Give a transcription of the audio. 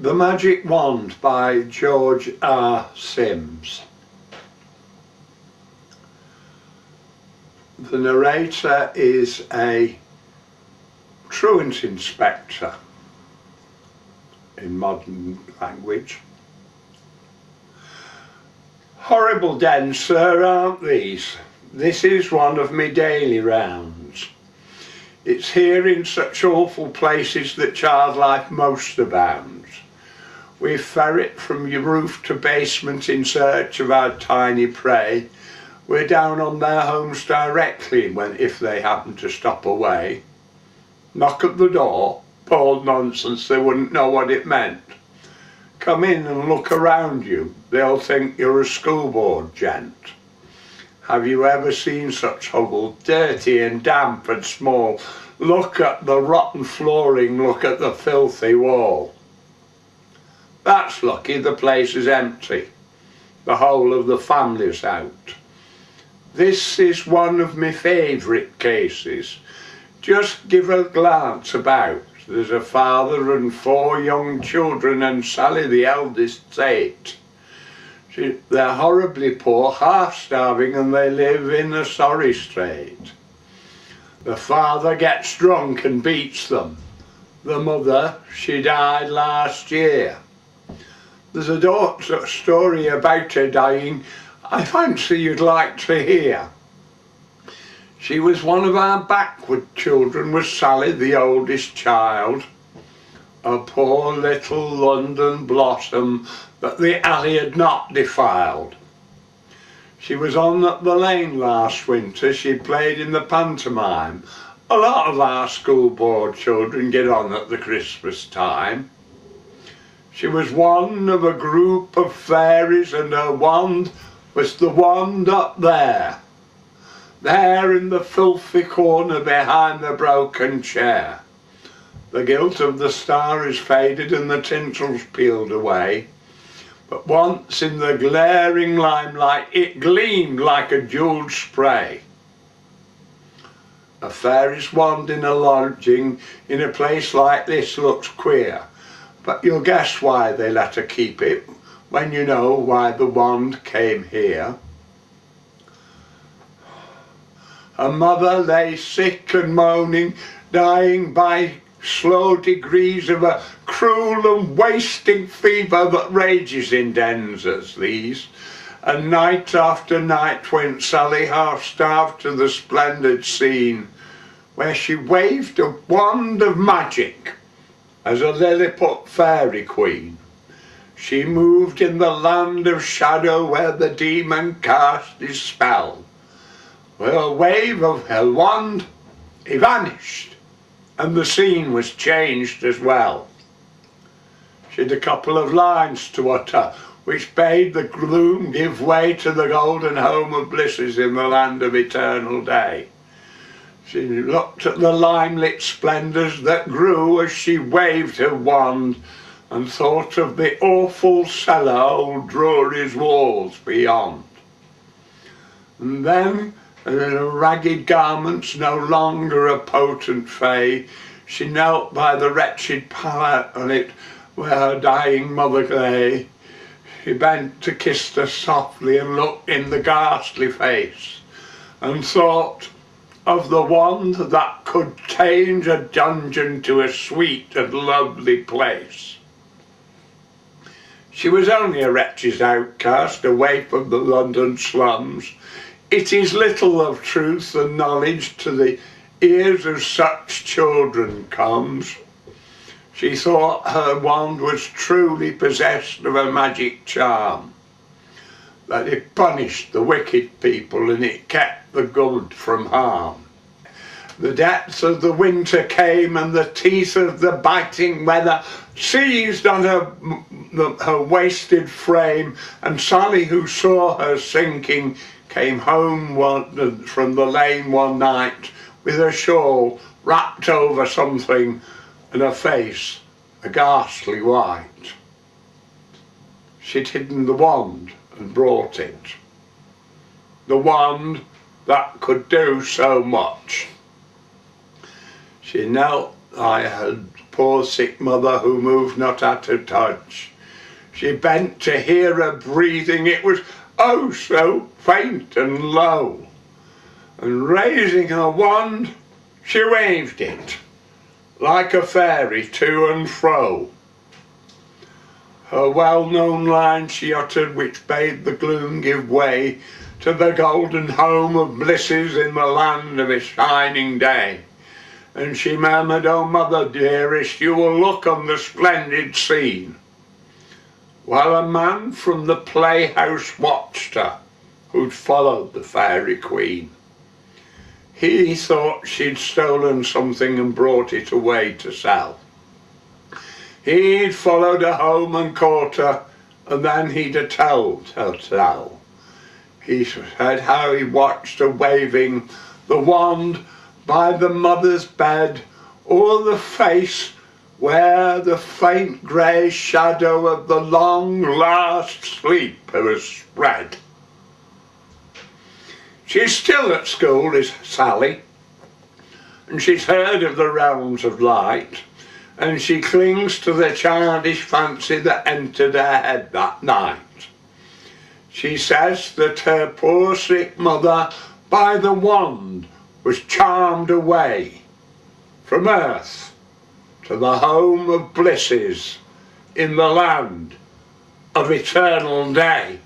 The Magic Wand by George R. Sims. The narrator is a truant inspector in modern language. Horrible dens, sir, aren't these? This is one of me daily rounds. It's here in such awful places that child life most abounds. We ferret from your roof to basement in search of our tiny prey. We're down on their homes directly if they happen to stop away. Knock at the door, bald nonsense, they wouldn't know what it meant. Come in and look around you, they'll think you're a school board gent. Have you ever seen such hovel, dirty and damp and small? Look at the rotten flooring, look at the filthy wall. That's lucky the place is empty. The whole of the family's out. This is one of my favourite cases. Just give a glance about. There's a father and 4 young children and Sally, the eldest, 8. They're horribly poor, half-starving, and they live in a sorry strait. The father gets drunk and beats them. The mother, she died last year. There's a story about her dying I fancy you'd like to hear. She was one of our backward children, was Sally, the oldest child. A poor little London blossom that the alley had not defiled. She was on at the lane last winter, she played in the pantomime. A lot of our school board children get on at the Christmas time. She was one of a group of fairies and her wand was the wand up there. There in the filthy corner behind the broken chair. The gilt of the star is faded and the tinsel's peeled away. But once in the glaring limelight it gleamed like a jewelled spray. A fairy's wand in a lodging in a place like this looks queer. But you'll guess why they let her keep it when you know why the wand came here. Her mother lay sick and moaning, dying by slow degrees of a cruel and wasting fever that rages in dens as these. And night after night went Sally half-starved to the splendid scene where she waved a wand of magic as a Lilliput fairy queen. She moved in the land of shadow where the demon cast his spell. With a wave of her wand, he vanished, and the scene was changed as well. She'd a couple of lines to utter, which bade the gloom give way to the golden home of blisses in the land of eternal day. She looked at the lime-lit splendours that grew as she waved her wand and thought of the awful cellar old Drury's walls beyond. And then, in her ragged garments, no longer a potent fay, she knelt by the wretched pallet on it where her dying mother lay. She bent to kiss her softly and looked in the ghastly face and thought of the wand that could change a dungeon to a sweet and lovely place. She was only a wretched outcast away from the London slums. It is little of truth and knowledge to the ears of such children comes. She thought her wand was truly possessed of a magic charm, that it punished the wicked people and it kept the good from harm. The depths of the winter came and the teeth of the biting weather seized on her wasted frame, and Sally, who saw her sinking, came home from the lane one night with her shawl wrapped over something and her face a ghastly white. She'd hidden the wand and brought it. The wand that could do so much. She knelt I had poor sick mother who moved not at her touch. She bent to hear her breathing, it was oh so faint and low. And raising her wand, she waved it, like a fairy to and fro. Her well-known line she uttered, which bade the gloom give way to the golden home of blisses in the land of a shining day. And she murmured, "O mother dearest, you will look on the splendid scene," while a man from the playhouse watched her, who'd followed the fairy queen. He thought she'd stolen something and brought it away to sell. He'd followed her home and caught her, and then he'd told her tale. He said how he watched her waving the wand by the mother's bed, o'er the face where the faint grey shadow of the long last sleep was spread. She's still at school, is Sally, and she's heard of the realms of light, and she clings to the childish fancy that entered her head that night. She says that her poor sick mother by the wand was charmed away from earth to the home of blisses in the land of eternal day.